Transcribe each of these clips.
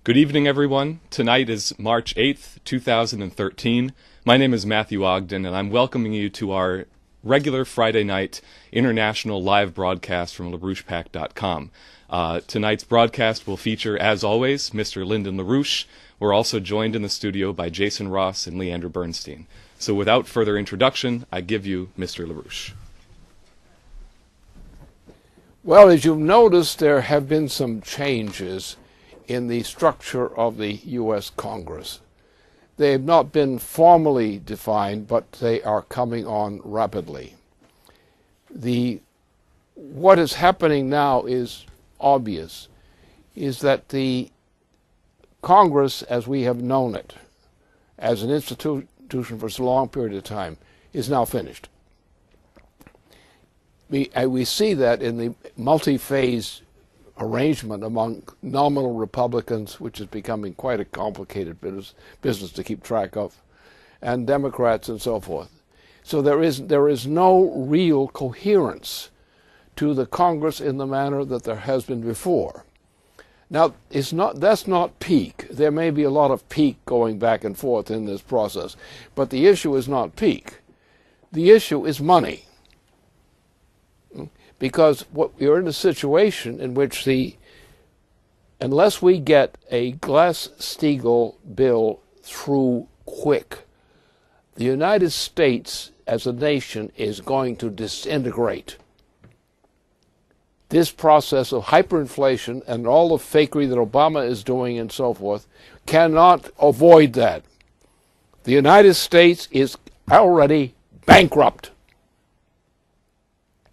Good evening, everyone. Tonight is March 8th, 2013. My name is Matthew Ogden, and I'm welcoming you to our regular Friday night international live broadcast from LaRouchePack.com. Tonight's broadcast will feature, as always, Mr. Lyndon Larouche. We're also joined in the studio by Jason Ross and Leandra Bernstein. So without further introduction, I give you Mr. Larouche. Well, as you've noticed, there have been some changes in the structure of the U.S. Congress. They have not been formally defined, but they are coming on rapidly. What is happening now is obvious, is that the Congress, as we have known it, as an institution for a long period of time, is now finished. We see that in the multi-phase arrangement among nominal Republicans, which is becoming quite a complicated business to keep track of, and Democrats and so forth. So there is no real coherence to the Congress in the manner that there has been before. Now, that's not peak. There may be a lot of peak going back and forth in this process, but the issue is not peak. The issue is money. Because you're in a situation in which unless we get a Glass-Steagall bill through quick, the United States as a nation is going to disintegrate. This process of hyperinflation and all the fakery that Obama is doing and so forth cannot avoid that. The United States is already bankrupt.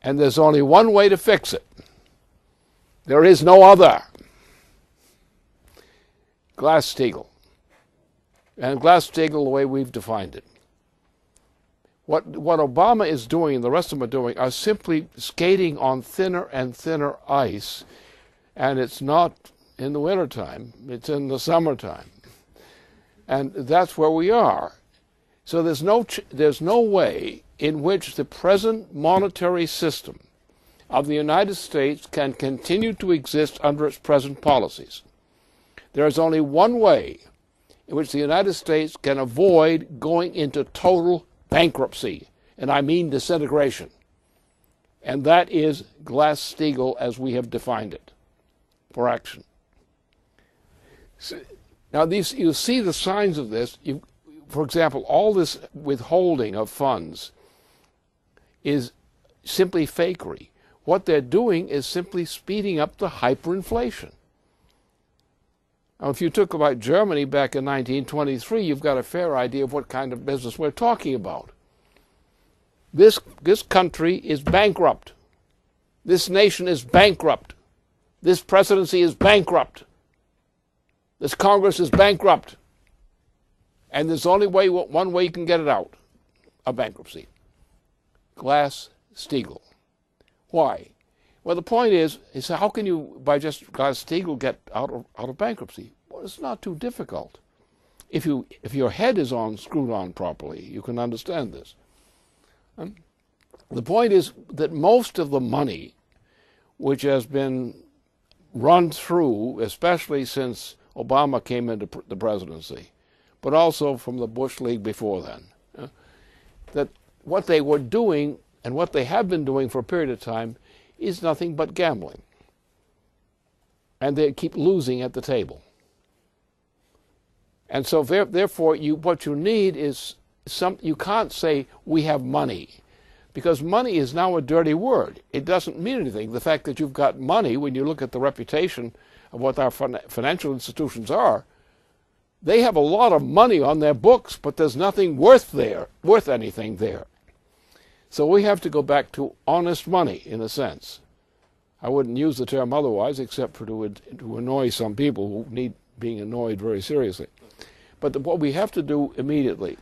And there's only one way to fix it. There is no other. Glass-Steagall. And Glass-Steagall the way we've defined it. What Obama is doing and the rest of them are doing are simply skating on thinner and thinner ice. And it's not in the wintertime. It's in the summertime. And that's where we are. So there's no way in which the present monetary system of the United States can continue to exist under its present policies. There is only one way in which the United States can avoid going into total bankruptcy, and I mean disintegration. And that is Glass-Steagall as we have defined it for action. Now, you see the signs of this. For example, all this withholding of funds is simply fakery. What they're doing is simply speeding up the hyperinflation. Now, if you took about Germany back in 1923, you've got a fair idea of what kind of business we're talking about. This country is bankrupt. This nation is bankrupt. This presidency is bankrupt. This Congress is bankrupt. And there's only one way you can get it out of bankruptcy. Glass-Steagall. Why? Well, the point is how can you, by just Glass-Steagall, get out of bankruptcy? Well, it's not too difficult. If your head is screwed on properly, you can understand this. The point is that most of the money which has been run through, especially since Obama came into the presidency, but also from the Bush League before then, that what they were doing and what they have been doing for a period of time is nothing but gambling. And they keep losing at the table. And so therefore, what you need is you can't say we have money, because money is now a dirty word. It doesn't mean anything. The fact that you've got money, when you look at the reputation of what our financial institutions are, they have a lot of money on their books, but there's nothing worth anything there. So we have to go back to honest money, in a sense. I wouldn't use the term otherwise, except to annoy some people who need being annoyed very seriously. But what we have to do immediately,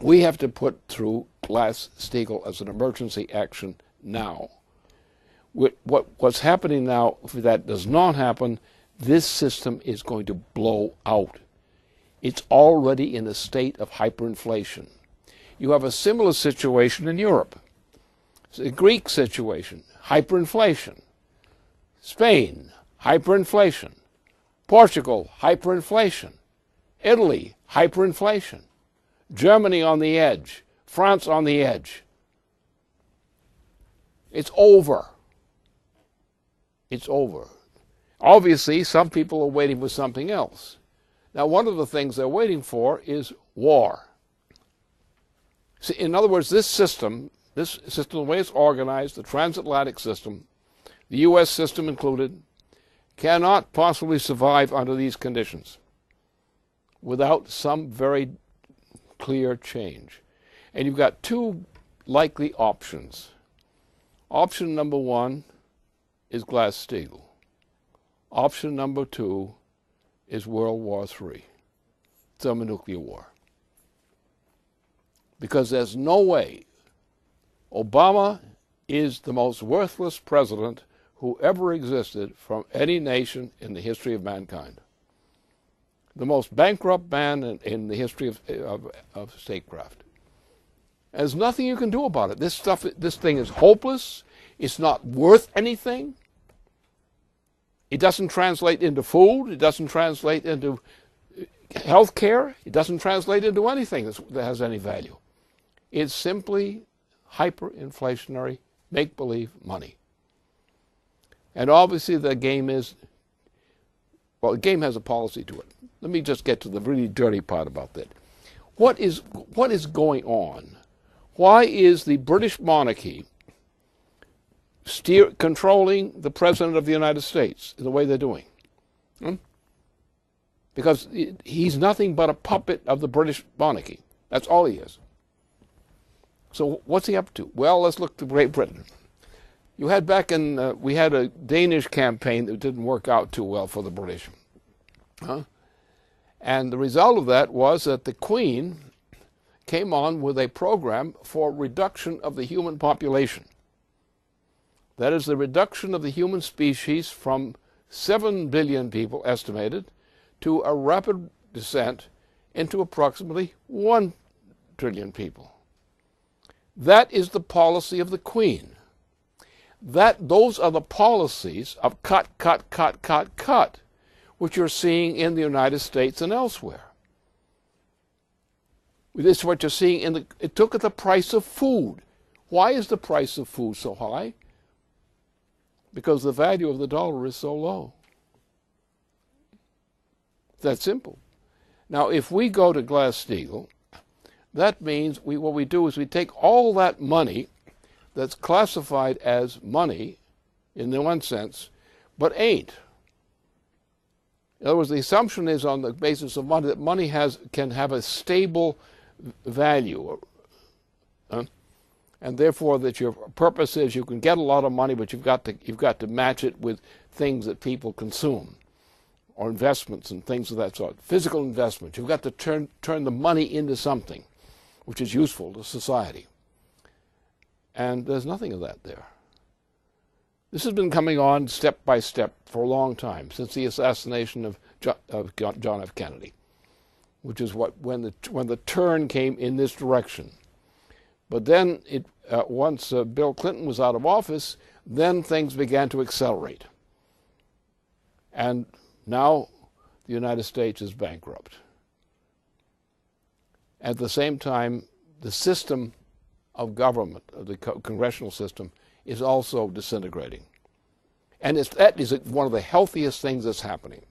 we have to put through Glass-Steagall as an emergency action now. What's happening now, if that does not happen, this system is going to blow out. It's already in a state of hyperinflation. You have a similar situation in Europe. It's a Greek situation, hyperinflation. Spain, hyperinflation. Portugal, hyperinflation. Italy, hyperinflation. Germany on the edge. France on the edge. It's over. It's over. Obviously, some people are waiting for something else. Now, one of the things they're waiting for is war. See, in other words, this system, the way it's organized, the transatlantic system, the U.S. system included, cannot possibly survive under these conditions without some very clear change. And you've got two likely options. Option number one is Glass-Steagall. Option number two is World War III, thermonuclear war. Because there's no way. Obama is the most worthless president who ever existed from any nation in the history of mankind. The most bankrupt man in the history of statecraft. There's nothing you can do about it. This thing is hopeless. It's not worth anything. It doesn't translate into food. It doesn't translate into health care. It doesn't translate into anything that has any value. It's simply hyperinflationary, make-believe money. And obviously the game is, well, the game has a policy to it. Let me just get to the really dirty part about that. What is going on? Why is the British monarchy controlling the President of the United States in the way they're doing? Because he's nothing but a puppet of the British monarchy. That's all he is. So what's he up to? Well, let's look to Great Britain. You had back in, we had a Danish campaign that didn't work out too well for the British. And the result of that was that the Queen came on with a program for reduction of the human population. That is the reduction of the human species from 7 billion people estimated to a rapid descent into approximately 1 trillion people. That is the policy of the Queen. Those are the policies of cut, which you're seeing in the United States and elsewhere. This is what you're seeing it took at the price of food. Why is the price of food so high? Because the value of the dollar is so low. It's that simple. Now, if we go to Glass-Steagall, that means what we do is we take all that money that's classified as money in the one sense, but ain't. In other words, the assumption is on the basis of money that money can have a stable value, and therefore that your purpose is you can get a lot of money, but you've got to match it with things that people consume, or investments and things of that sort. Physical investment. You've got to turn the money into something which is useful to society. And there's nothing of that there. This has been coming on step by step for a long time, since the assassination of John F. Kennedy, which is when the turn came in this direction. But then, once Bill Clinton was out of office, then things began to accelerate. And now the United States is bankrupt. At the same time, the system of government, of the congressional system, is also disintegrating. And that is one of the healthiest things that's happening.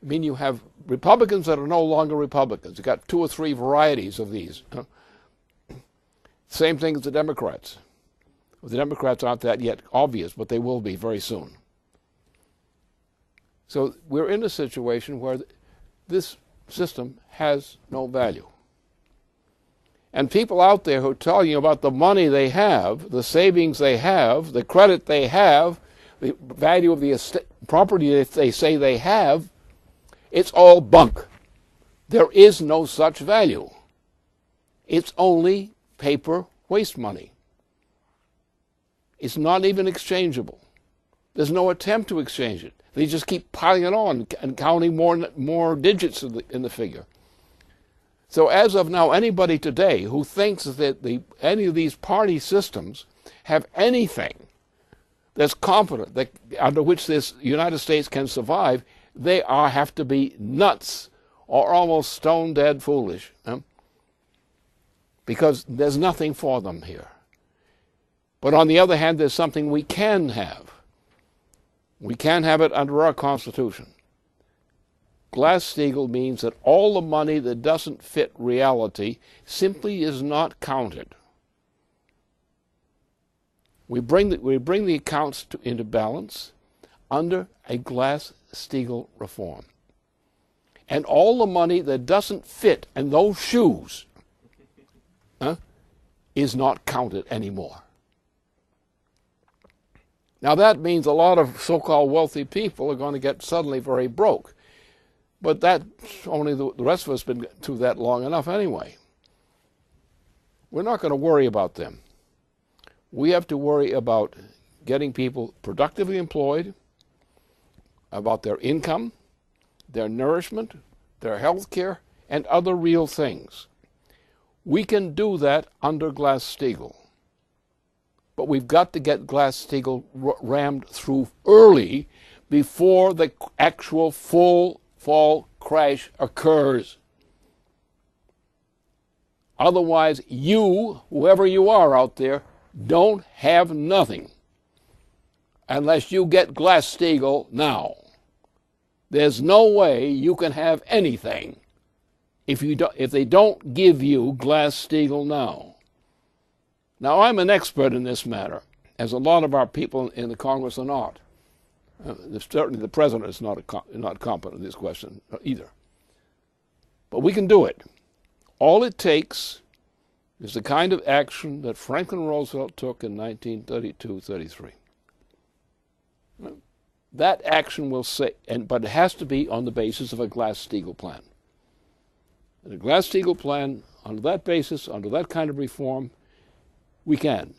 I mean, you have Republicans that are no longer Republicans. You've got 2 or 3 varieties of these. Same thing as the Democrats. Well, the Democrats aren't that yet obvious, but they will be very soon. So we're in a situation where this system has no value. And people out there who are telling you about the money they have, the savings they have, the credit they have, the value of the property that they say they have, it's all bunk. There is no such value. It's only paper waste money. It's not even exchangeable. There's no attempt to exchange it. They just keep piling it on and counting more digits in the figure. So as of now, anybody today who thinks that any of these party systems have anything that's competent, under which this United States can survive, they have to be nuts or almost stone dead foolish, because there's nothing for them here. But on the other hand, there's something we can have. We can have it under our Constitution. Glass-Steagall means that all the money that doesn't fit reality simply is not counted. We bring the accounts into balance under a Glass-Steagall reform. And all the money that doesn't fit in those shoes is not counted anymore. Now that means a lot of so-called wealthy people are going to get suddenly very broke. But that's only the rest of us have been through that long enough anyway. We're not going to worry about them. We have to worry about getting people productively employed, about their income, their nourishment, their health care, and other real things. We can do that under Glass-Steagall. But we've got to get Glass-Steagall rammed through early before the actual full fall crash occurs. Otherwise, you, whoever you are out there, don't have nothing unless you get Glass-Steagall now. There's no way you can have anything if they don't give you Glass-Steagall now. Now, I'm an expert in this matter, as a lot of our people in the Congress are not. Certainly the President is not competent in this question either. But we can do it. All it takes is the kind of action that Franklin Roosevelt took in 1932-33. That action will say, but it has to be on the basis of a Glass-Steagall plan. And a Glass-Steagall plan, on that basis, under that kind of reform, we can.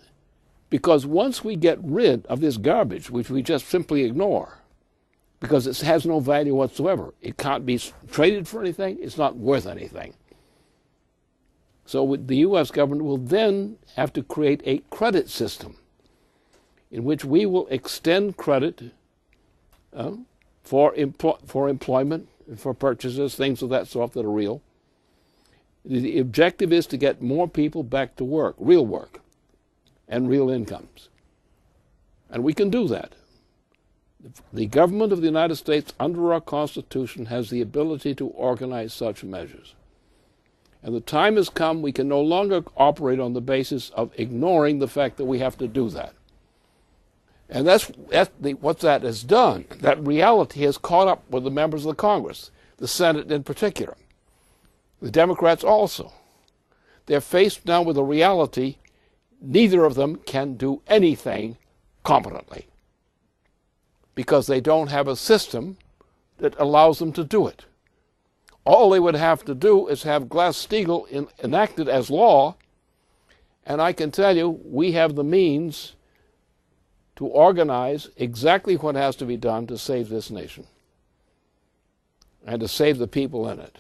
Because once we get rid of this garbage, which we just simply ignore, because it has no value whatsoever, it can't be traded for anything, it's not worth anything. So the U.S. government will then have to create a credit system in which we will extend credit for employment, for purchases, things of that sort that are real. The objective is to get more people back to work, and real incomes. And we can do that. The government of the United States, under our Constitution, has the ability to organize such measures. And the time has come, we can no longer operate on the basis of ignoring the fact that we have to do that. And what that has done. That reality has caught up with the members of the Congress, the Senate in particular, the Democrats also. They're faced now with a reality. Neither of them can do anything competently because they don't have a system that allows them to do it. All they would have to do is have Glass-Steagall enacted as law, and I can tell you we have the means to organize exactly what has to be done to save this nation and to save the people in it.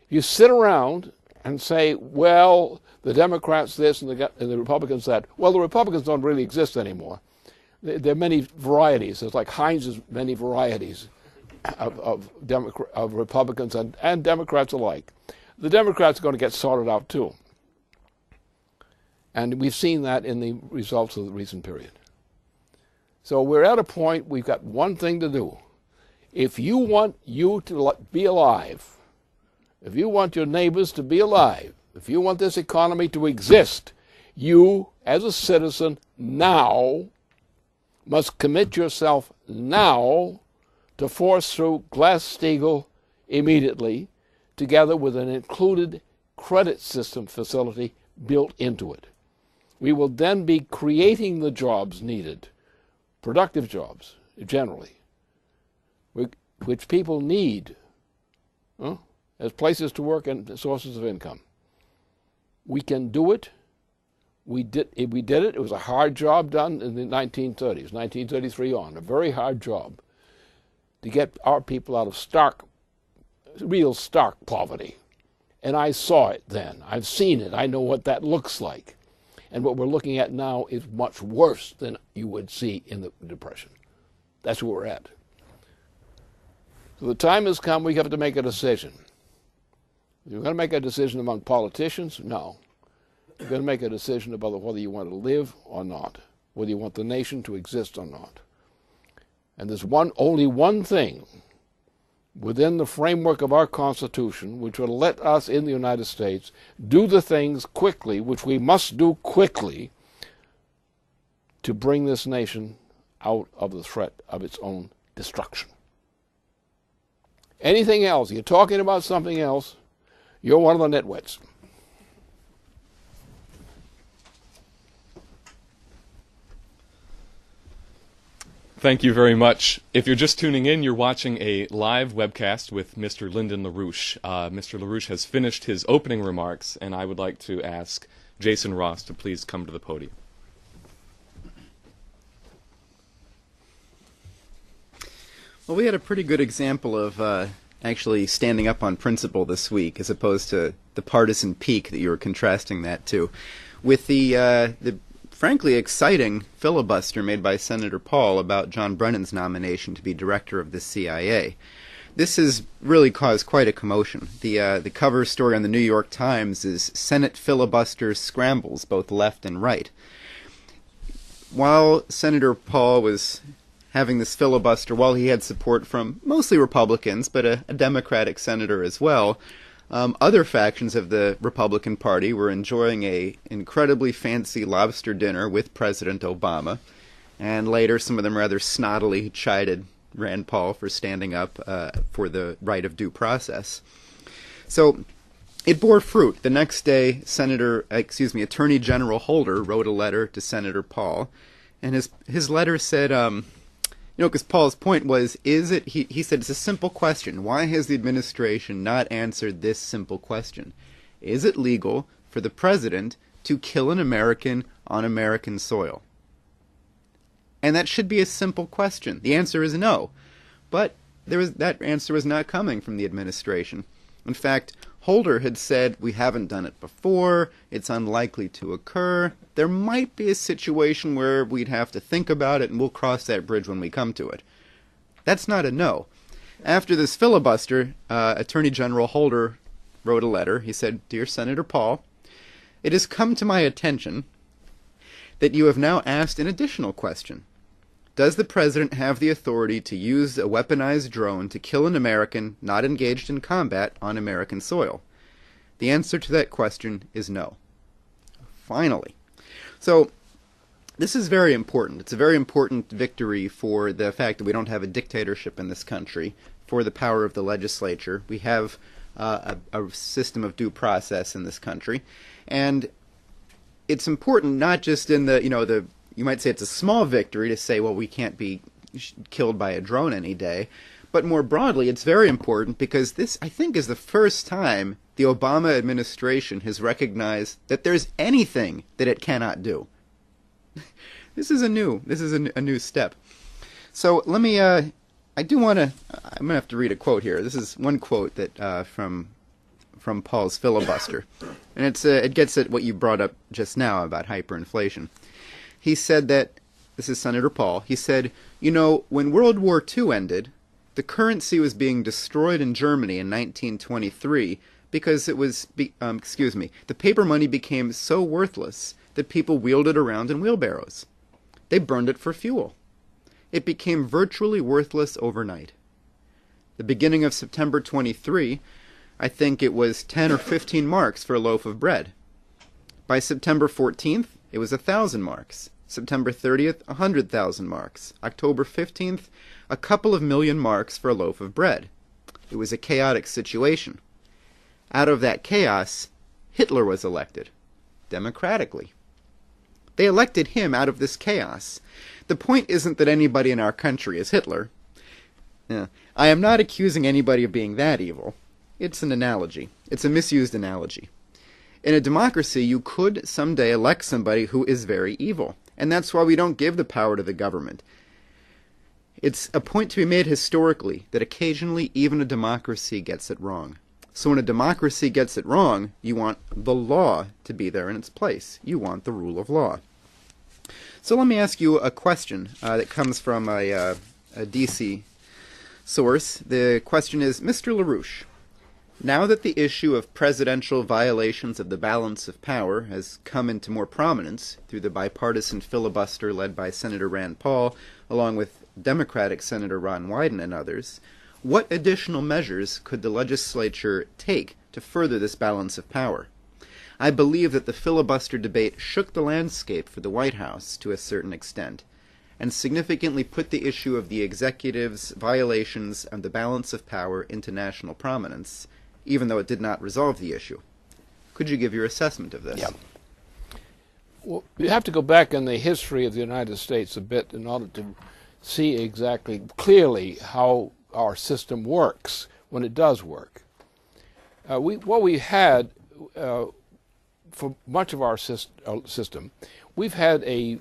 You sit around and say, well, the Democrats this and the Republicans that. Well, the Republicans don't really exist anymore. There are many varieties. There's like Heinz's many varieties of Republicans and Democrats alike. The Democrats are going to get sorted out too. And we've seen that in the results of the recent period. So we're at a point, we've got one thing to do. If you want you to be alive, if you want your neighbors to be alive, if you want this economy to exist, you, as a citizen, now must commit yourself now to force through Glass-Steagall immediately, together with an included credit system facility built into it. We will then be creating the jobs needed, productive jobs, generally, which people need as places to work and sources of income. We can do it. We did it. It was a hard job done in the 1930s, 1933 on, a very hard job to get our people out of real stark poverty. And I saw it then. I've seen it. I know what that looks like. And what we're looking at now is much worse than you would see in the Depression. That's where we're at. So the time has come, we have to make a decision. You're going to make a decision among politicians? No. You're going to make a decision about whether you want to live or not, whether you want the nation to exist or not. And there's only one thing within the framework of our Constitution which will let us in the United States do the things quickly, which we must do quickly, to bring this nation out of the threat of its own destruction. Anything else, you're talking about something else, you're one of the nitwits. Thank you very much. If you're just tuning in, you're watching a live webcast with Mr. Lyndon Larouche. Mr. Larouche has finished his opening remarks, and I would like to ask Jason Ross to please come to the podium. Well, we had a pretty good example of actually standing up on principle this week, as opposed to the partisan peak that you were contrasting that to, with the frankly exciting filibuster made by Senator Paul about John Brennan's nomination to be director of the CIA. This has really caused quite a commotion. The cover story on the New York Times is Senate Filibuster Scrambles, both left and right. While Senator Paul was having this filibuster, while he had support from mostly Republicans, but a Democratic senator as well, other factions of the Republican Party were enjoying a incredibly fancy lobster dinner with President Obama, and later some of them rather snottily chided Rand Paul for standing up for the right of due process. So it bore fruit. The next day, Attorney General Holder wrote a letter to Senator Paul, and his letter said, because Paul's point was, he said, it's a simple question. Why has the administration not answered this simple question? Is it legal for the president to kill an American on American soil? And that should be a simple question. The answer is no. But that answer was not coming from the administration. In fact, Holder had said, we haven't done it before, it's unlikely to occur, there might be a situation where we'd have to think about it and we'll cross that bridge when we come to it. That's not a no. After this filibuster, Attorney General Holder wrote a letter. He said, Dear Senator Paul, it has come to my attention that you have now asked an additional question. Does the president have the authority to use a weaponized drone to kill an American not engaged in combat on American soil? The answer to that question is no. Finally. So, this is very important. It's a very important victory for the fact that we don't have a dictatorship in this country, for the power of the legislature. We have a system of due process in this country. And it's important not just in you might say it's a small victory to say, well, we can't be killed by a drone any day. But more broadly, it's very important because this, I think, is the first time the Obama administration has recognized that there's anything that it cannot do. This is a new step. So let me, I'm going to have to read a quote here. This is one quote that from Paul's filibuster. And it gets at what you brought up just now about hyperinflation. He said that, this is Senator Paul, he said, when World War II ended, the currency was being destroyed in Germany in 1923 because the paper money became so worthless that people wheeled it around in wheelbarrows. They burned it for fuel. It became virtually worthless overnight. The beginning of September 23, I think it was 10 or 15 marks for a loaf of bread. By September 14th, it was 1,000 marks. September 30th, 100,000 marks. October 15th, a couple of million marks for a loaf of bread. It was a chaotic situation. Out of that chaos, Hitler was elected, democratically. They elected him out of this chaos. The point isn't that anybody in our country is Hitler. I am not accusing anybody of being that evil. It's an analogy. It's a misused analogy. In a democracy, you could someday elect somebody who is very evil, and that's why we don't give the power to the government. It's a point to be made historically that occasionally even a democracy gets it wrong. So when a democracy gets it wrong, you want the law to be there in its place. You want the rule of law. So let me ask you a question that comes from a D.C. source. The question is, Mr. Larouche, now that the issue of presidential violations of the balance of power has come into more prominence through the bipartisan filibuster led by Senator Rand Paul, along with Democratic Senator Ron Wyden and others, what additional measures could the legislature take to further this balance of power? I believe that the filibuster debate shook the landscape for the White House to a certain extent, and significantly put the issue of the executive's violations of the balance of power into national prominence, even though it did not resolve the issue. Could you give your assessment of this? Yeah. Well, you have to go back in the history of the United States a bit in order to see exactly clearly how our system works when it does work. What we had for much of our system, we've had a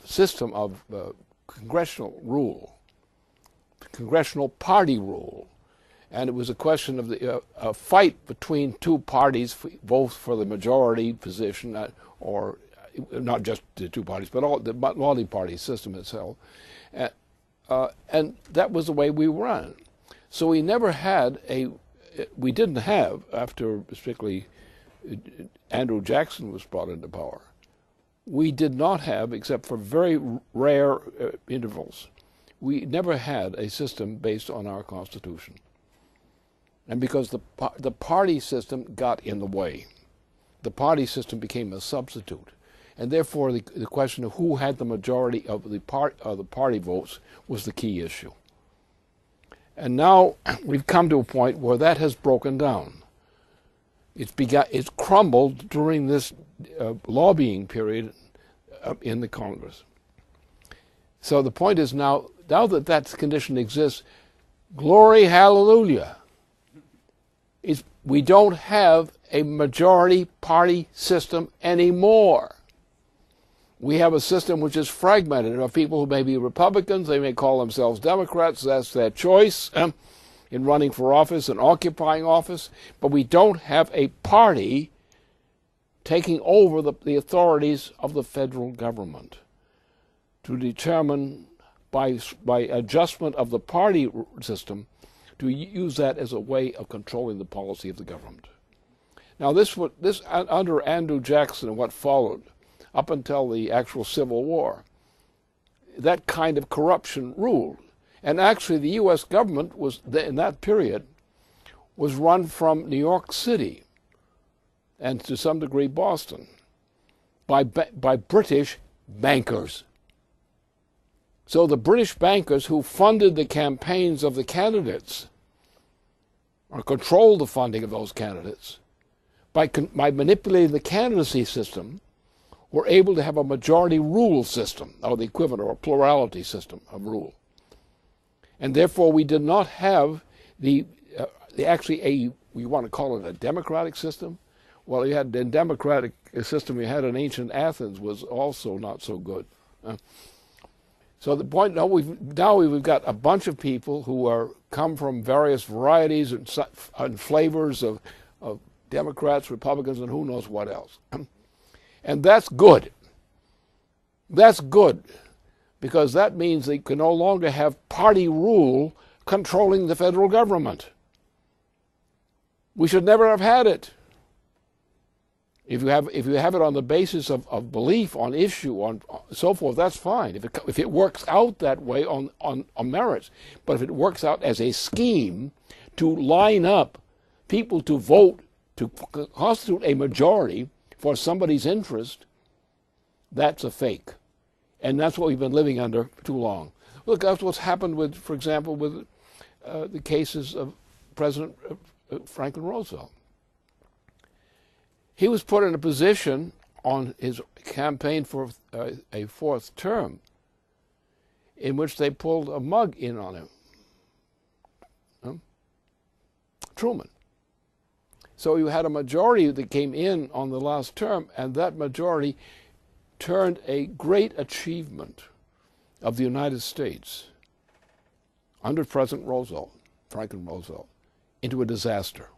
system of congressional rule, congressional party rule, and it was a question of a fight between two parties, both for the majority position, or not just the two parties, but all the multi-party system itself. And that was the way we ran. So we never had we didn't have, after particularly Andrew Jackson was brought into power, we did not have, except for very rare intervals, we never had a system based on our Constitution. And because the party system got in the way, the party system became a substitute. And therefore, the question of who had the majority of the party votes was the key issue. And now we've come to a point where that has broken down. It's crumbled during this lobbying period in the Congress. So the point is now that that condition exists, glory, hallelujah. We don't have a majority party system anymore. We have a system which is fragmented. There are people who may be Republicans, they may call themselves Democrats, that's their choice in running for office and occupying office, but we don't have a party taking over the authorities of the federal government to determine by adjustment of the party system to use that as a way of controlling the policy of the government. Now this under Andrew Jackson and what followed, up until the actual Civil War, that kind of corruption ruled. And actually the U.S. government was, in that period, was run from New York City and to some degree Boston by British bankers. So the British bankers who funded the campaigns of the candidates, or controlled the funding of those candidates, by manipulating the candidacy system, were able to have a majority rule system, or the equivalent, or a plurality system of rule. And therefore we did not have we want to call it a democratic system. Well, you had the democratic system you had in ancient Athens was also not so good. So the point now we've got a bunch of people who come from various varieties and flavors of Democrats, Republicans, and who knows what else. And that's good. That's good, because that means they can no longer have party rule controlling the federal government. We should never have had it. If you have it on the basis of belief, on issue, on so forth, that's fine. If it works out that way on merits, but if it works out as a scheme to line up people to vote to constitute a majority for somebody's interest, that's a fake. And that's what we've been living under for too long. Look, that's what's happened with, for example, with the cases of President Franklin Roosevelt. He was put in a position on his campaign for a fourth term in which they pulled a mug in on him. Truman. So you had a majority that came in on the last term, and that majority turned a great achievement of the United States under President Roosevelt, Franklin Roosevelt, into a disaster.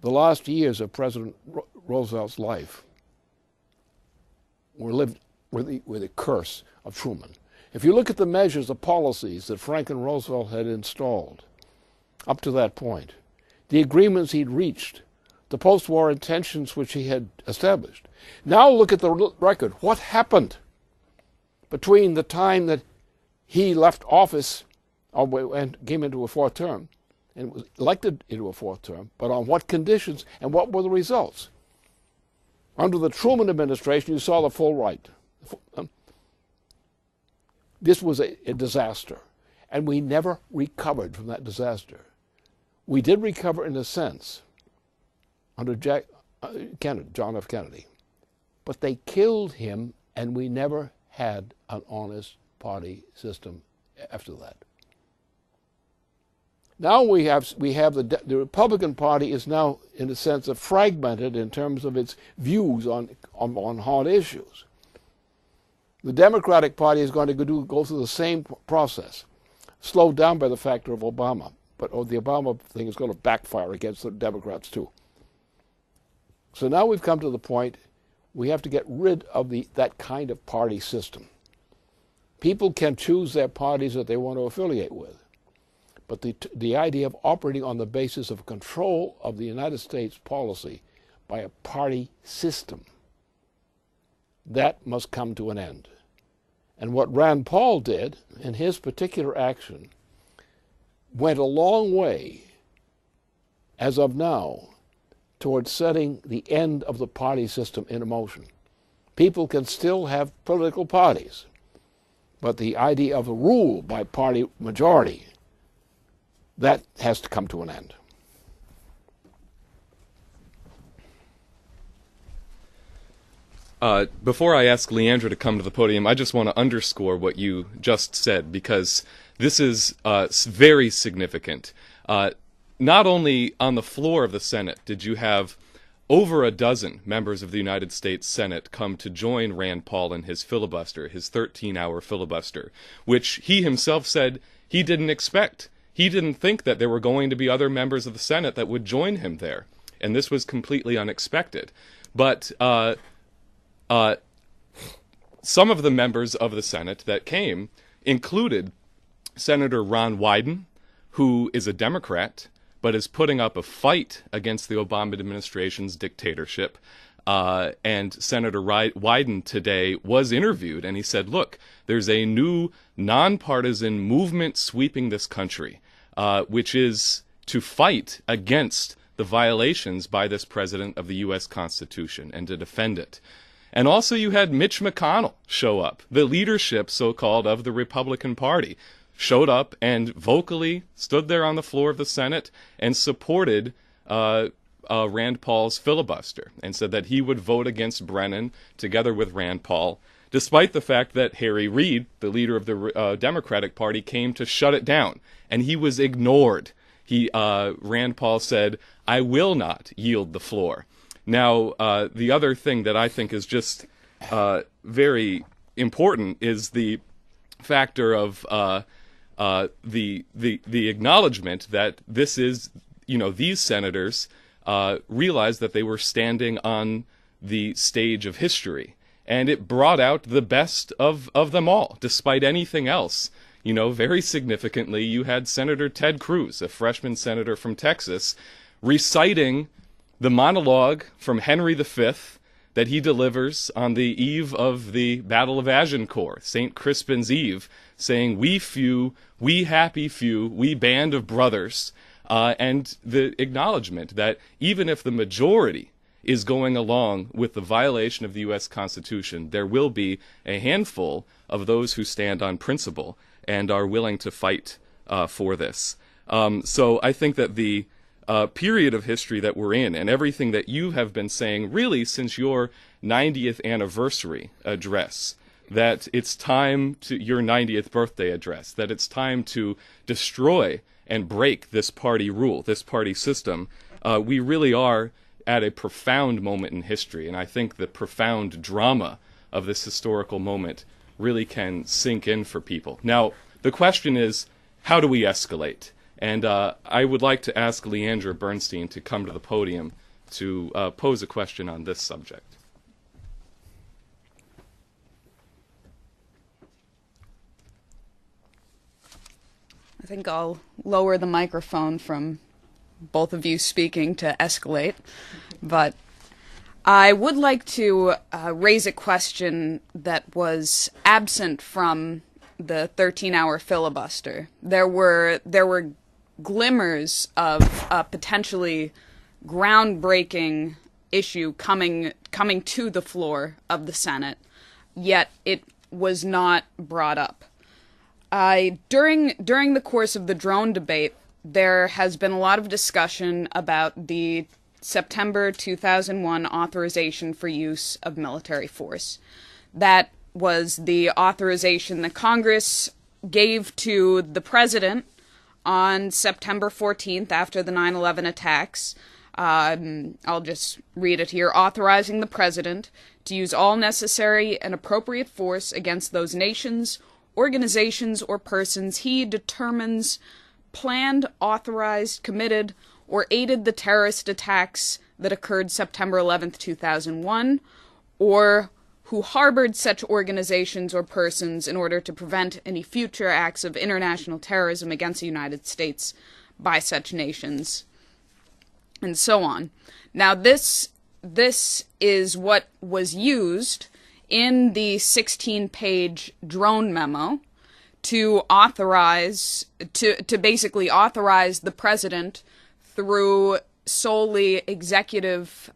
The last years of President Roosevelt's life were lived with the curse of Truman. If you look at the measures, the policies that Franklin Roosevelt had installed up to that point, the agreements he'd reached, the post-war intentions which he had established. Now look at the record. What happened between the time that he left office and came into a fourth term and was elected into a fourth term, but on what conditions and what were the results? Under the Truman administration, you saw the full right. This was a disaster, and we never recovered from that disaster. We did recover in a sense under John F. Kennedy, but they killed him, and we never had an honest party system after that. Now we have the Republican Party is now, in a sense, fragmented in terms of its views on hard issues. The Democratic Party is going to go through the same process, slowed down by the factor of Obama. But the Obama thing is going to backfire against the Democrats too. So now we've come to the point we have to get rid of that kind of party system. People can choose their parties that they want to affiliate with. But the idea of operating on the basis of control of the United States policy by a party system, that must come to an end. And what Rand Paul did in his particular action went a long way, as of now, towards setting the end of the party system in motion. People can still have political parties, but the idea of a rule by party majority, that has to come to an end. Before I ask Leandra to come to the podium, I just want to underscore what you just said, because this is very significant. Not only on the floor of the Senate did you have over a dozen members of the United States Senate come to join Rand Paul in his filibuster, his 13-hour filibuster, which he himself said he didn't expect. He didn't think that there were going to be other members of the Senate that would join him there, and this was completely unexpected. But some of the members of the Senate that came included Senator Ron Wyden, who is a Democrat, but is putting up a fight against the Obama administration's dictatorship. And Senator Wyden today was interviewed, and he said, look, there's a new nonpartisan movement sweeping this country, which is to fight against the violations by this president of the U.S. Constitution and to defend it. And also you had Mitch McConnell show up, the leadership, so-called, of the Republican Party, showed up and vocally stood there on the floor of the Senate and supported Rand Paul's filibuster and said that he would vote against Brennan together with Rand Paul, despite the fact that Harry Reid, the leader of the Democratic Party, came to shut it down, and he was ignored. Rand Paul said, I will not yield the floor. Now, the other thing that I think is just very important is the factor of the acknowledgement that this is, these senators realized that they were standing on the stage of history, and it brought out the best of them all, despite anything else. Very significantly, you had Senator Ted Cruz, a freshman senator from Texas, reciting the monologue from Henry V that he delivers on the eve of the Battle of Agincourt, St. Crispin's Eve, saying, we few, we happy few, we band of brothers, and the acknowledgement that even if the majority is going along with the violation of the U.S. Constitution, there will be a handful of those who stand on principle and are willing to fight for this. So I think that the period of history that we're in, and everything that you have been saying really since your 90th anniversary address, that it's time to your 90th birthday address, that it's time to destroy and break this party rule, this party system. We really are at a profound moment in history, and I think the profound drama of this historical moment really can sink in for people. Now, the question is, how do we escalate? And I would like to ask Leandra Bernstein to come to the podium to pose a question on this subject. think I'll lower the microphone from both of you speaking to escalate, but I would like to raise a question that was absent from the 13-hour filibuster. There were glimmers of a potentially groundbreaking issue coming to the floor of the Senate, yet it was not brought up. During the course of the drone debate, there has been a lot of discussion about the September 2001 authorization for use of military force. That was the authorization that Congress gave to the president on September 14th after the 9/11 attacks. I'll just read it here. Authorizing the president to use all necessary and appropriate force against those nations, organizations, or persons he determines planned, authorized, committed, or aided the terrorist attacks that occurred September 11th, 2001, or who harbored such organizations or persons in order to prevent any future acts of international terrorism against the United States by such nations, and so on. Now, this is what was used in the 16-page drone memo to basically authorize the president through solely executive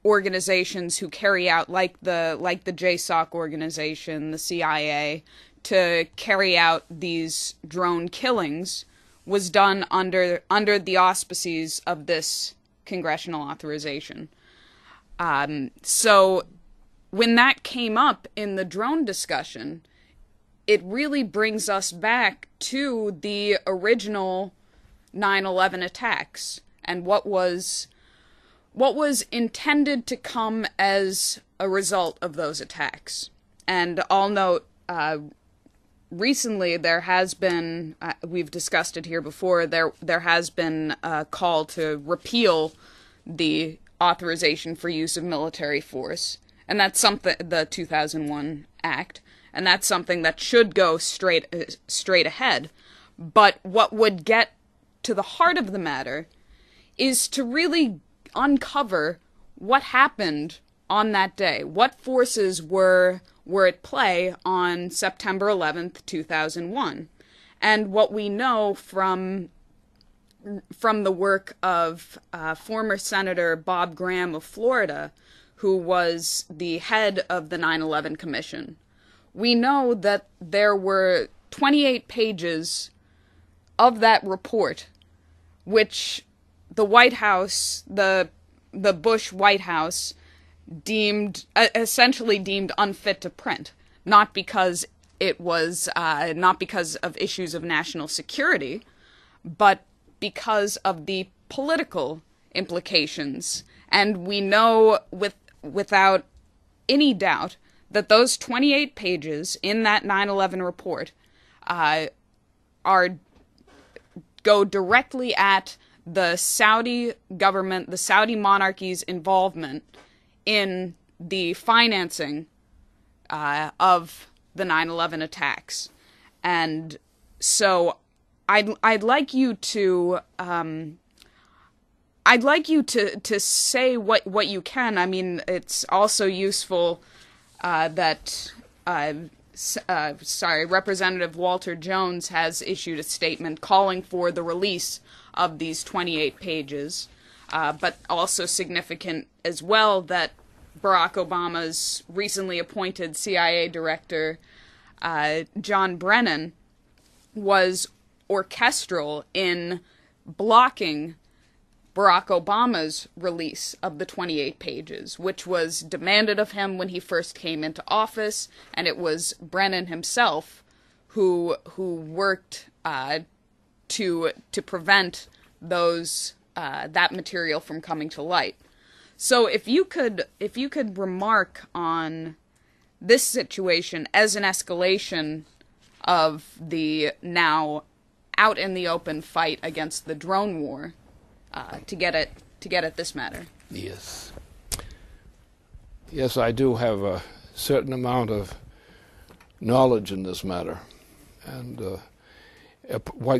organizations who carry out, like the JSOC organization, the CIA, to carry out these drone killings, was done under the auspices of this congressional authorization. So when that came up in the drone discussion, it really brings us back to the original 9/11 attacks and what was intended to come as a result of those attacks. And I'll note, recently there has been, we've discussed it here before, there has been a call to repeal the authorization for use of military force, and that's something, the 2001 Act, and that's something that should go straight ahead. But what would get to the heart of the matter is to really uncover what happened on that day. What forces were at play on September 11th, 2001. And what we know from the work of former Senator Bob Graham of Florida, who was the head of the 9/11 Commission, we know that there were 28 pages of that report, which the White House, the Bush White House, essentially deemed unfit to print, not because it was not because of issues of national security, but because of the political implications. And we know without any doubt that those 28 pages in that 9/11 report go directly at the Saudi government, the Saudi monarchy's involvement in the financing of the 9/11 attacks. And so I'd like you to say what you can. I mean, it's also useful that Representative Walter Jones has issued a statement calling for the release of these 28 pages, but also significant as well that Barack Obama's recently appointed CIA director, John Brennan, was orchestral in blocking Barack Obama's release of the 28 pages, which was demanded of him when he first came into office, and it was Brennan himself who worked to prevent that material from coming to light. So if you could remark on this situation as an escalation of the now out in the open fight against the drone war, to get at this matter. Yes. Yes, I do have a certain amount of knowledge in this matter. and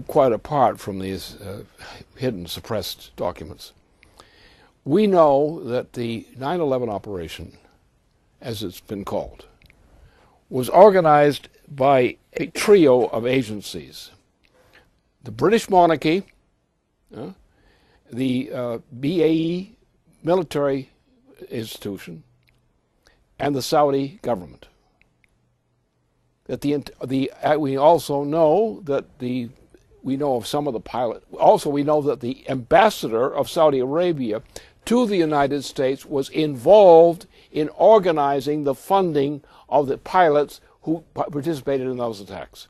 quite apart from these hidden, suppressed documents. We know that the 9/11 operation, as it's been called, was organized by a trio of agencies: the British monarchy, the BAE military institution, and the Saudi government. That we also know that we know of some of the pilots. Also, we know that the ambassador of Saudi Arabia to the United States was involved in organizing the funding of the pilots who participated in those attacks.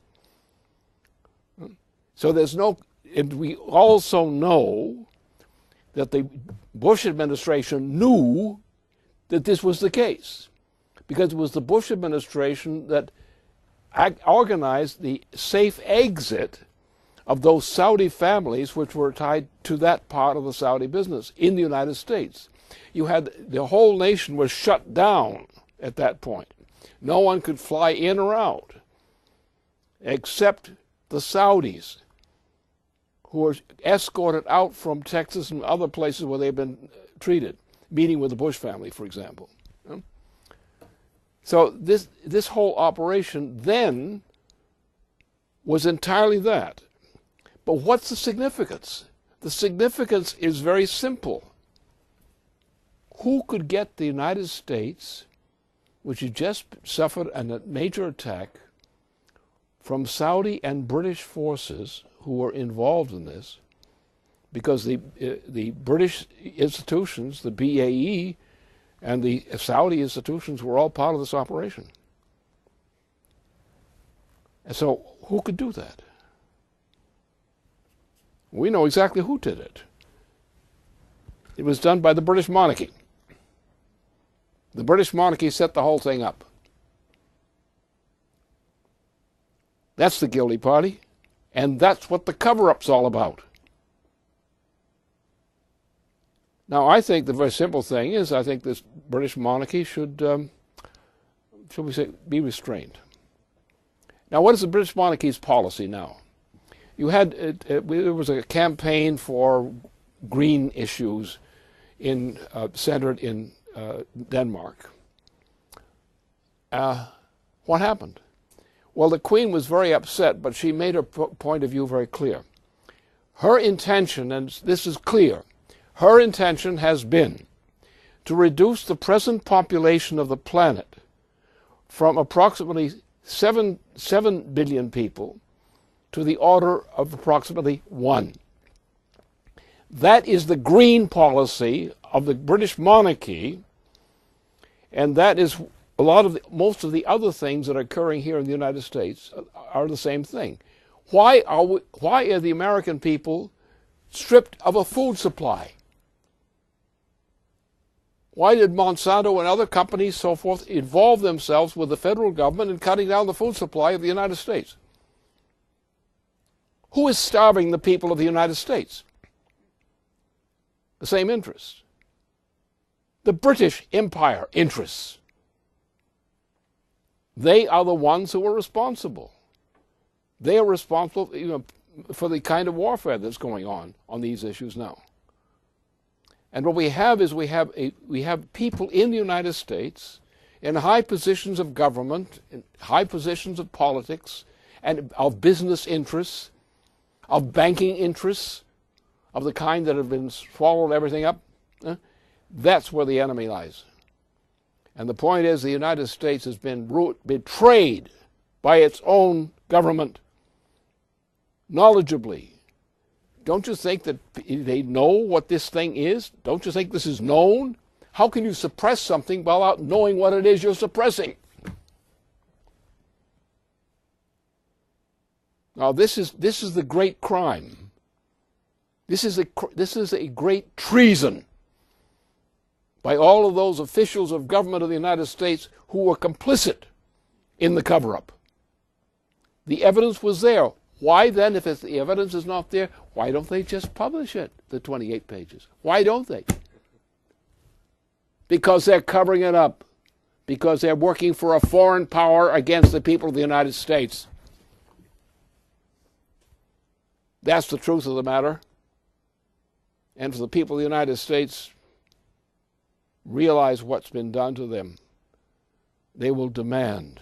So and we also know that the Bush administration knew that this was the case, because it was the Bush administration that organized the safe exit of those Saudi families which were tied to that part of the Saudi business in the United States. You had the whole nation was shut down at that point. No one could fly in or out except the Saudis, who were escorted out from Texas and other places where they've been treated, meeting with the Bush family, for example. So this whole operation then was entirely that. But what's the significance? The significance is very simple. Who could get the United States, which had just suffered a major attack from Saudi and British forces who were involved in this, because the British institutions, the BAE, and the Saudi institutions were all part of this operation. And so who could do that? We know exactly who did it. It was done by the British monarchy. The British monarchy set the whole thing up. That's the guilty party, and that's what the cover-up's all about. Now, I think the very simple thing is, I think this British monarchy should we say, be restrained. Now, what is the British monarchy's policy now? You had there was a campaign for green issues centered in Denmark. What happened? Well, the Queen was very upset, but she made her point of view very clear. Her intention, and this is clear, her intention has been to reduce the present population of the planet from approximately 7 billion people to the order of approximately 1. That is the green policy of the British monarchy, and that is most of the other things that are occurring here in the United States are the same thing. Why are the American people stripped of a food supply? Why did Monsanto and other companies, so forth, involve themselves with the federal government in cutting down the food supply of the United States? Who is starving the people of the United States? The same interests. The British Empire interests. They are the ones who are responsible. They are responsible, for the kind of warfare that's going on these issues now. And what we have is we have people in the United States in high positions of government, in high positions of politics, and of business interests, of banking interests, of the kind that have been swallowed everything up. That's where the enemy lies. And the point is, the United States has been betrayed by its own government, knowledgeably. Don't you think that they know what this thing is? Don't you think this is known? How can you suppress something without knowing what it is you're suppressing? Now, this is the great crime. This is a great treason by all of those officials of government of the United States who were complicit in the cover-up. The evidence was there. Why then, if the evidence is not there, why don't they just publish it, the 28 pages? Why don't they? Because they're covering it up. Because they're working for a foreign power against the people of the United States. That's the truth of the matter. And for the people of the United States, realize what's been done to them. They will demand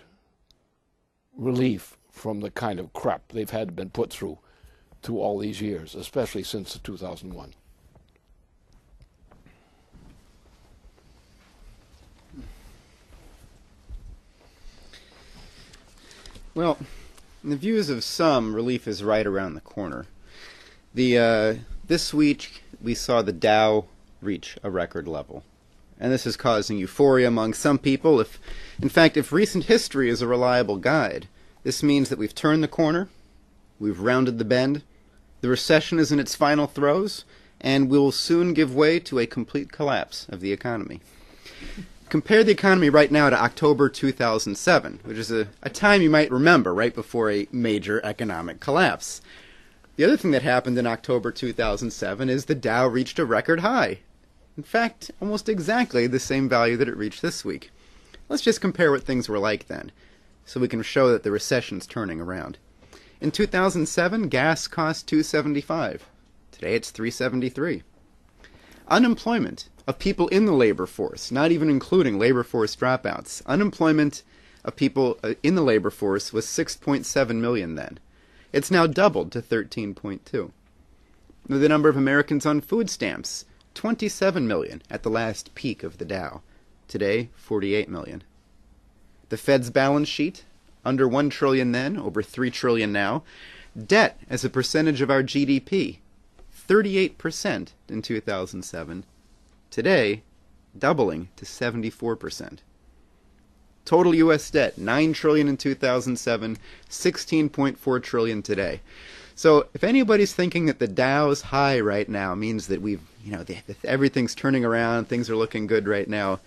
relief from the kind of crap they've had been put through all these years, especially since 2001. Well, in the views of some, relief is right around the corner. This week, we saw the Dow reach a record level. And this is causing euphoria among some people. In fact, if recent history is a reliable guide, this means that we've turned the corner, we've rounded the bend, the recession is in its final throes, and will soon give way to a complete collapse of the economy. Compare the economy right now to October 2007, which is a time you might remember right before a major economic collapse. The other thing that happened in October 2007 is the Dow reached a record high. In fact, almost exactly the same value that it reached this week. Let's just compare what things were like then, so we can show that the recession's turning around. In 2007, gas cost $2.75. Today it's $3.73. Unemployment of people in the labor force, not even including labor force dropouts, unemployment of people in the labor force was 6.7 million then. It's now doubled to 13.2. The number of Americans on food stamps, 27 million at the last peak of the Dow. Today, 48 million. The Fed's balance sheet, under 1 trillion then, over 3 trillion now. Debt as a percentage of our GDP, 38% in 2007. Today, doubling to 74%. Total U.S. debt, 9 trillion in 2007, 16.4 trillion today. So if anybody's thinking that the Dow's high right now means that everything's turning around, things are looking good right now,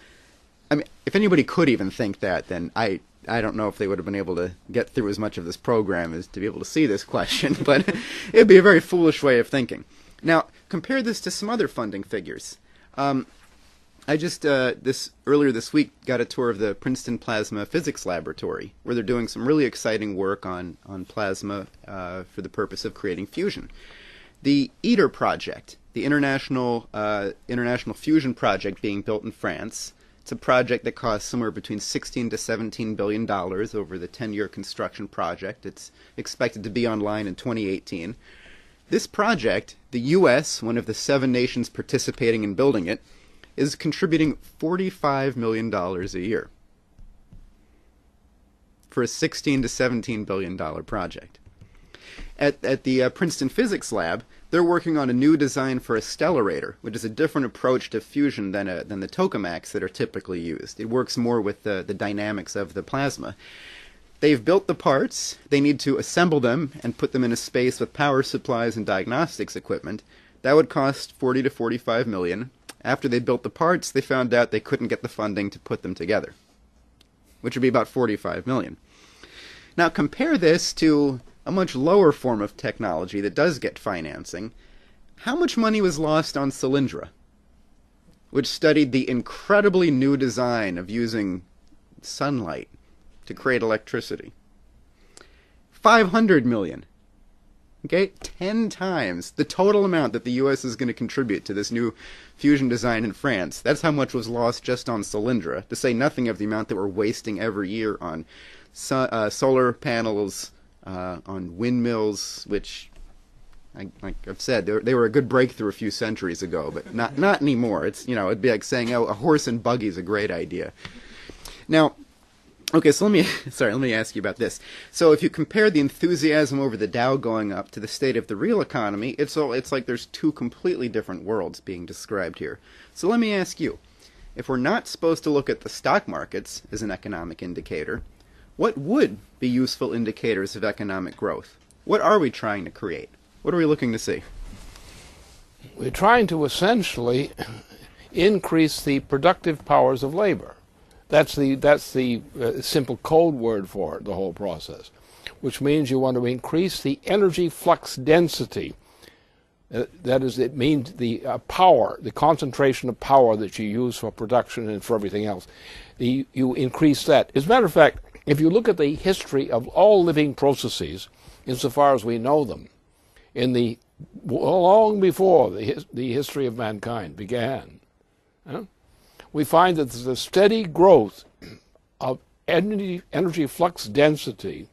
I mean, if anybody could even think that, then I don't know if they would have been able to get through as much of this program as to be able to see this question, but it'd be a very foolish way of thinking. Now, compare this to some other funding figures. I just earlier this week got a tour of the Princeton Plasma Physics Laboratory, where they're doing some really exciting work on plasma for the purpose of creating fusion. The ITER project, the International Fusion Project being built in France, it's a project that costs somewhere between $16 to $17 billion over the 10-year construction project. It's expected to be online in 2018. This project, the U.S., one of the 7 nations participating in building it, is contributing $45 million a year for a $16 to $17 billion project. At the Princeton Physics Lab, they're working on a new design for a stellarator, which is a different approach to fusion than the tokamaks that are typically used. It works more with the dynamics of the plasma. They've built the parts. They need to assemble them and put them in a space with power supplies and diagnostics equipment. That would cost 40 to 45 million. After they built the parts, they found out they couldn't get the funding to put them together, which would be about 45 million. Now compare this to a much lower form of technology that does get financing. How much money was lost on Cylindra, which studied the incredibly new design of using sunlight to create electricity? 500 million. Okay, 10 times the total amount that the U.S. is going to contribute to this new fusion design in France. That's how much was lost just on Cylindra, to say nothing of the amount that we're wasting every year on solar panels, on windmills, which, like I've said, they were a good breakthrough a few centuries ago, but not anymore. It'd be like saying, oh, a horse and buggy is a great idea. Now, okay, so let me ask you about this. So if you compare the enthusiasm over the Dow going up to the state of the real economy, it's like there's 2 completely different worlds being described here. So let me ask you, if we're not supposed to look at the stock markets as an economic indicator, what would be useful indicators of economic growth? What are we trying to create? What are we looking to see? We're trying to essentially increase the productive powers of labor. That's the simple code word for it, the whole process, which means you want to increase the energy flux density. That is, it means the power, the concentration of power that you use for production and for everything else. You increase that. As a matter of fact, if you look at the history of all living processes, insofar as we know them, long before the history of mankind began. We find that there's a steady growth of energy flux density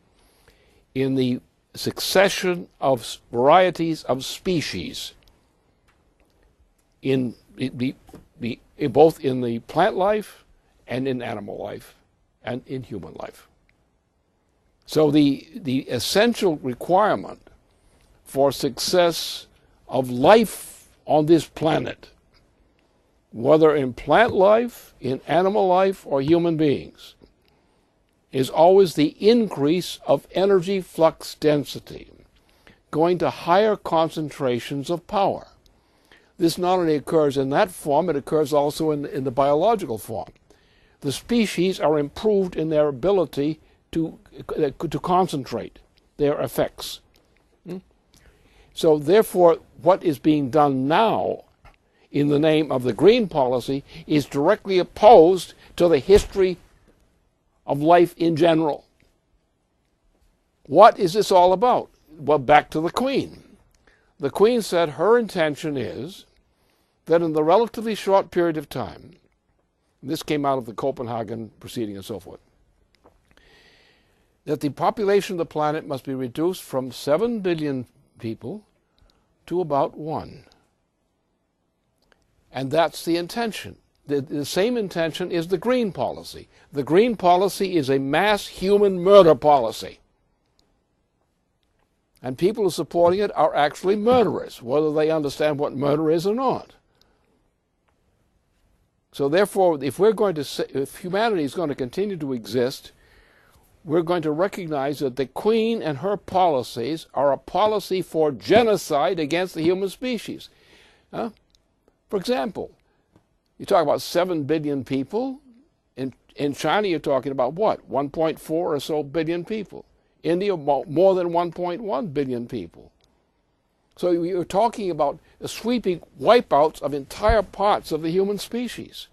in the succession of varieties of species both in the plant life and in animal life and in human life. So the essential requirement for success of life on this planet, whether in plant life, in animal life, or human beings, is always the increase of energy flux density, going to higher concentrations of power. This not only occurs in that form, it occurs also in the biological form. The species are improved in their ability to concentrate their effects. So therefore, what is being done now in the name of the green policy is directly opposed to the history of life in general. What is this all about? Well, back to the Queen. The Queen said her intention is that in the relatively short period of time, this came out of the Copenhagen proceeding and so forth, that the population of the planet must be reduced from 7 billion people to about 1. And that's the intention. The same intention is the green policy. The green policy is a mass human murder policy. And people who are supporting it are actually murderers, whether they understand what murder is or not. So therefore, if humanity is going to continue to exist, we're going to recognize that the Queen and her policies are a policy for genocide against the human species. For example, you talk about 7 billion people. In China, you're talking about what? 1.4 or so billion people. India, more than 1.1 billion people. So you're talking about sweeping wipeouts of entire parts of the human species.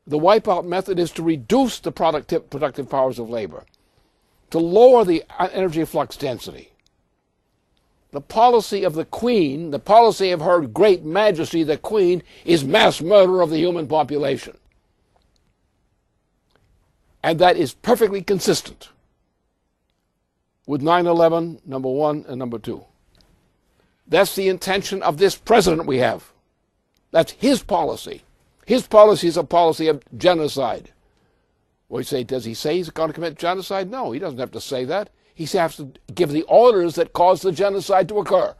The wipeout method is to reduce the productive powers of labor, to lower the energy flux density. The policy of the Queen, the policy of Her Great Majesty the Queen, is mass murder of the human population. And that is perfectly consistent with 9/11, number 1, and number 2. That's the intention of this president we have. That's his policy. His policy is a policy of genocide. Well, you say, does he say he's going to commit genocide? No, he doesn't have to say that. He has to give the orders that cause the genocide to occur.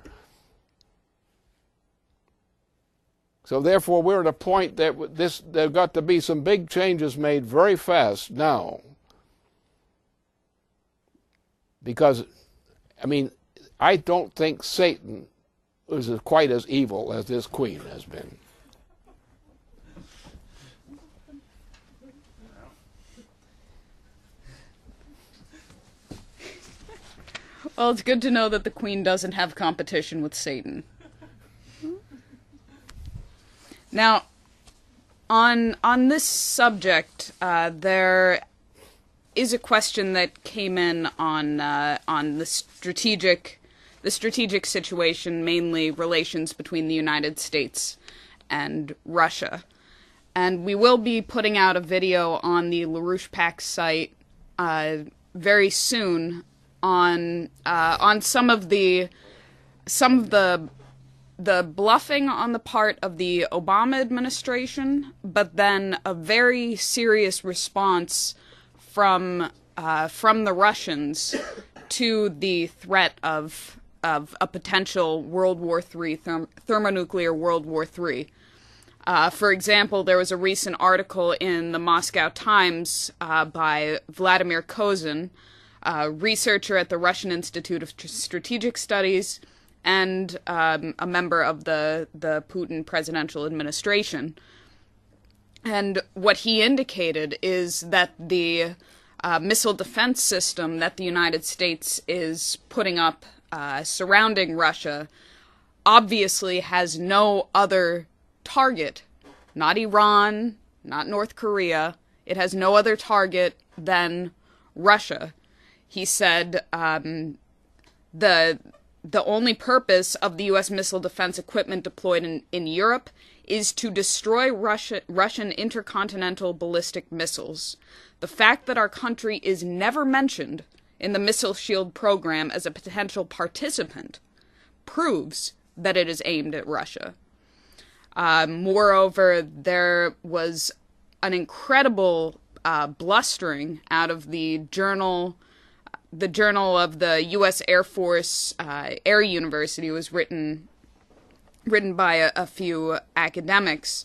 So therefore, we're at a point that there have got to be some big changes made very fast now. Because, I don't think Satan is quite as evil as this Queen has been. Well, it's good to know that the Queen doesn't have competition with Satan. Now, on this subject, there is a question that came in on the strategic situation, mainly relations between the United States and Russia. And we will be putting out a video on the Larouche PAC site very soon on some of the bluffing on the part of the Obama administration, but then a very serious response from the Russians to the threat of a potential World War III, thermonuclear World War III. For example, there was a recent article in the Moscow Times by Vladimir Kozin, a researcher at the Russian Institute of Strategic Studies and a member of the Putin presidential administration. And what he indicated is that the missile defense system that the United States is putting up surrounding Russia obviously has no other target, not Iran, not North Korea. It has no other target than Russia. He said the only purpose of the U.S. missile defense equipment deployed in Europe is to destroy Russian intercontinental ballistic missiles. The fact that our country is never mentioned in the Missile Shield program as a potential participant proves that it is aimed at Russia. Moreover, there was an incredible blustering out of the journal of the U.S. Air Force Air University. It was written by a few academics,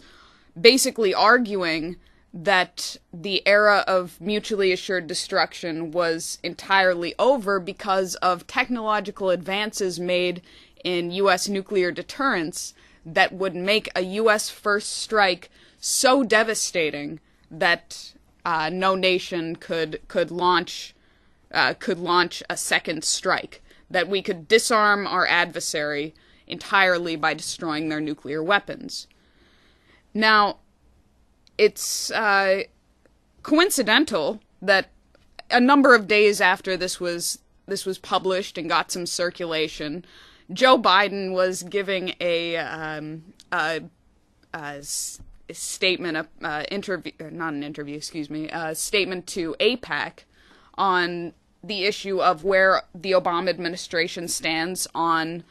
basically arguing that the era of mutually assured destruction was entirely over because of technological advances made in U.S. nuclear deterrence that would make a U.S. first strike so devastating that no nation could launch a second strike, that we could disarm our adversary entirely by destroying their nuclear weapons. Now, it's coincidental that a number of days after this was published and got some circulation, Joe Biden was giving a statement, a statement to AIPAC on the issue of where the Obama administration stands on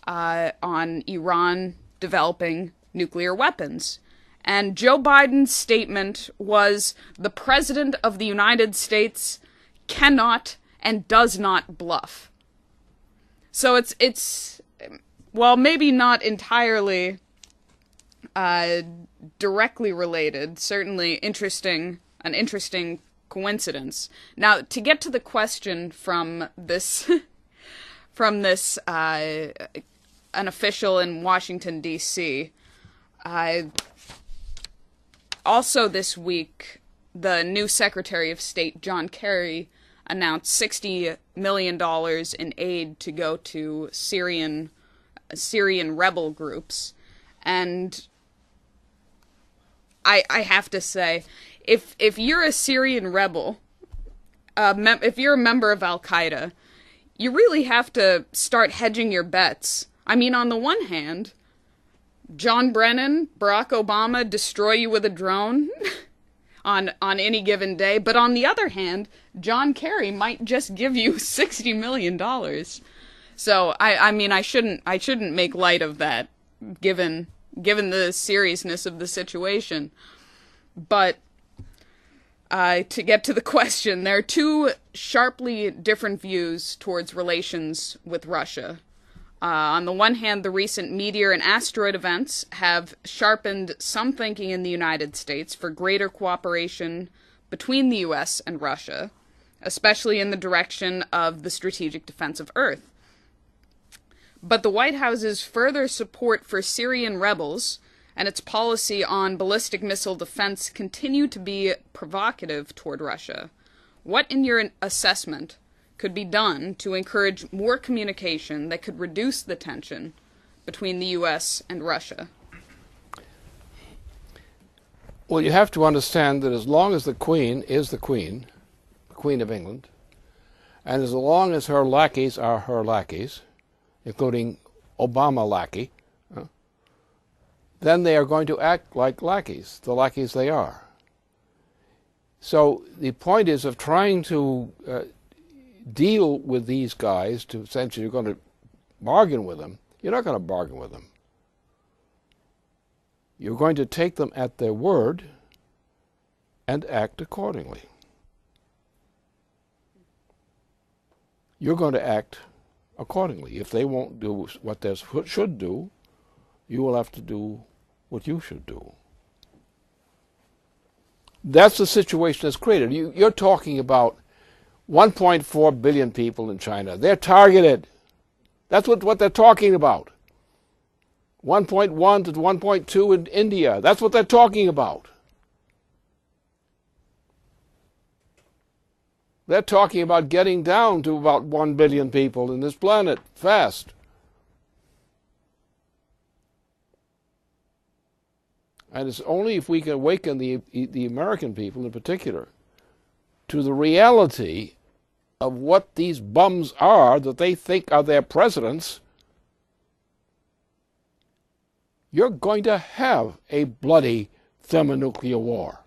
Iran developing nuclear weapons. And Joe Biden's statement was, "The President of the United States cannot and does not bluff." So it's well, maybe not entirely directly related, certainly an interesting coincidence. Now, to get to the question from this an official in Washington, D.C., also this week, the new Secretary of State, John Kerry, announced $60 million in aid to go to Syrian rebel groups. And I have to say, if you're a Syrian rebel, if you're a member of Al-Qaeda, you really have to start hedging your bets. I mean, on the one hand, John Brennan, Barack Obama destroy you with a drone on any given day, but on the other hand, John Kerry might just give you $60 million. So I mean, I shouldn't make light of that, given the seriousness of the situation. But to get to the question, there are two sharply different views towards relations with Russia. On the one hand, the recent meteor and asteroid events have sharpened some thinking in the United States for greater cooperation between the U.S. and Russia, especially in the direction of the strategic defense of Earth. But the White House's further support for Syrian rebels and its policy on ballistic missile defense continue to be provocative toward Russia. What, in your assessment, could be done to encourage more communication that could reduce the tension between the U.S. and Russia? Well, you have to understand that as long as the Queen is the Queen of England, and as long as her lackeys are her lackeys, including Obama lackey, then they are going to act like lackeys, the lackeys they are. So the point is of trying to deal with these guys, to essentially you're going to bargain with them. You're not going to bargain with them. You're going to take them at their word and act accordingly. You're going to act accordingly. If they won't do what they should do, you will have to do what you should do. That's the situation that's created. You're talking about 1.4 billion people in China. They're targeted. That's what they're talking about. 1.1 to 1.2 in India. That's what they're talking about. They're talking about getting down to about 1 billion people in this planet fast. And it's only if we can awaken the American people in particular to the reality of what these bums are that they think are their presidents, you're going to have a bloody thermonuclear war.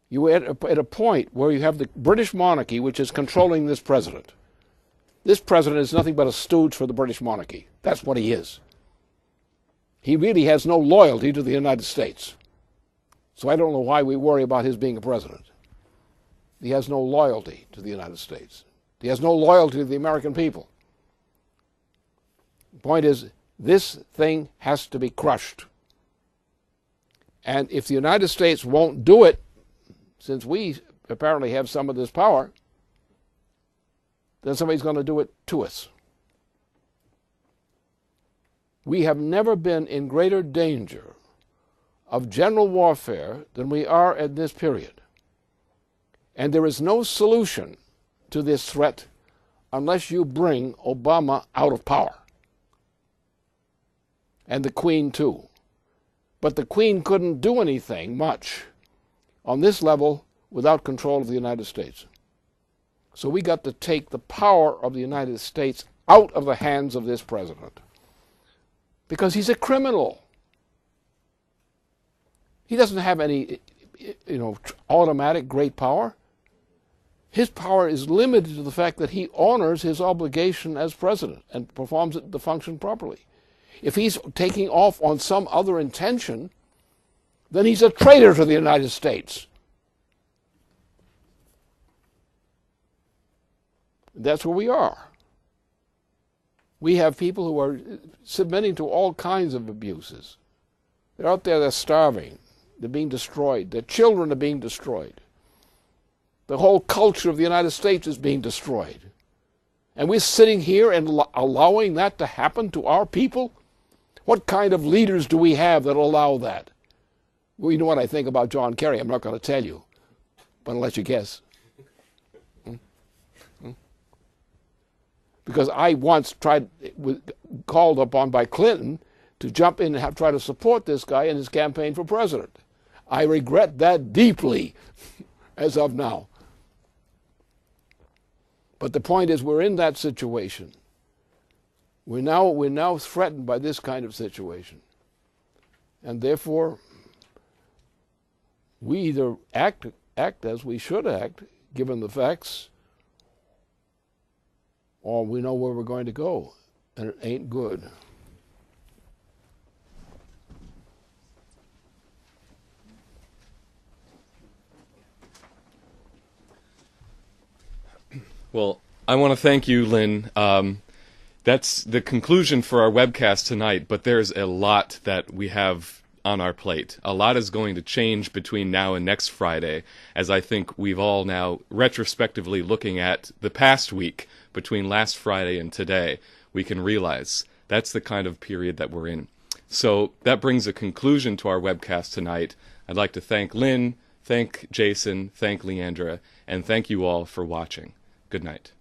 You're at a point where you have the British monarchy, which is controlling this president. This president is nothing but a stooge for the British monarchy. That's what he is. He really has no loyalty to the United States. So I don't know why we worry about his being a president. He has no loyalty to the United States. He has no loyalty to the American people. The point is, this thing has to be crushed. And if the United States won't do it, since we apparently have some of this power, then somebody's going to do it to us. We have never been in greater danger of general warfare than we are at this period. And there is no solution to this threat unless you bring Obama out of power. And the Queen, too. But the Queen couldn't do anything much on this level without control of the United States. So we got to take the power of the United States out of the hands of this president. Because he's a criminal. He doesn't have any, automatic great power. His power is limited to the fact that he honors his obligation as president and performs the function properly. If he's taking off on some other intention, then he's a traitor to the United States. That's where we are. We have people who are submitting to all kinds of abuses. They're out there, they're starving. They're being destroyed. Their children are being destroyed. The whole culture of the United States is being destroyed. And we're sitting here and allowing that to happen to our people? What kind of leaders do we have that allow that? Well, you know what I think about John Kerry. I'm not going to tell you, but I'll let you guess. Because I once called upon by Clinton to jump in and try to support this guy in his campaign for president. I regret that deeply as of now. But the point is, we're in that situation. We're now threatened by this kind of situation. And therefore, we either act as we should act, given the facts, or we know where we're going to go, and it ain't good. Well, I want to thank you, Lynn. That's the conclusion for our webcast tonight, but there's a lot that we have on our plate. A lot is going to change between now and next Friday, as I think we've all now retrospectively looking at the past week between last Friday and today, we can realize that's the kind of period that we're in. So that brings a conclusion to our webcast tonight. I'd like to thank Lynn, thank Jason, thank Leandra, and thank you all for watching. Good night.